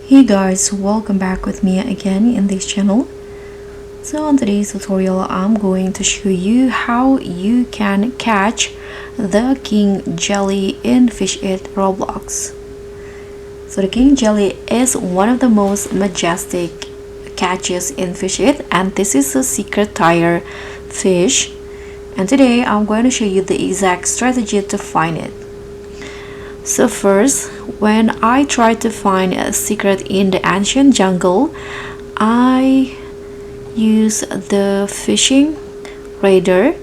Hey guys, welcome back with me again in this channel. So on today's tutorial, I'm going to show you how you can catch the king jelly in Fish It Roblox. So the king jelly is one of the most majestic catches in Fish It, and this is a secret tire fish. And today I'm going to show you the exact strategy to find it. So first, when I try to find a secret in the ancient jungle, I use the fishing radar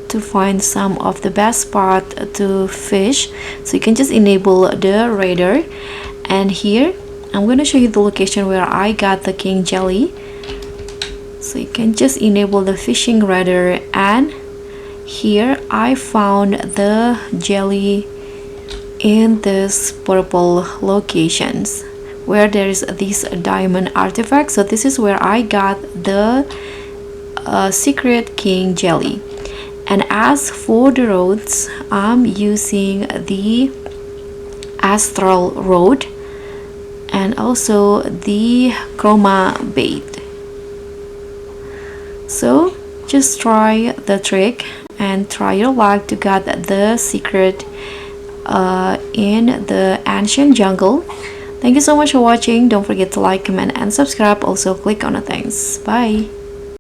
to find some of the best spot to fish. So you can just enable the radar, and here I'm going to show you the location where I got the king jelly. So you can just enable the fishing radar, and here I found the jelly in this purple locations where there is this diamond artifact. So this is where I got the secret king jelly. And as for the rods, I'm using the Astral Rod and also the Chroma Bait. So just try the trick and try your luck to get the secret in the ancient jungle. Thank you so much for watching. Don't forget to like, comment, and subscribe. Also click on the thanks. Bye.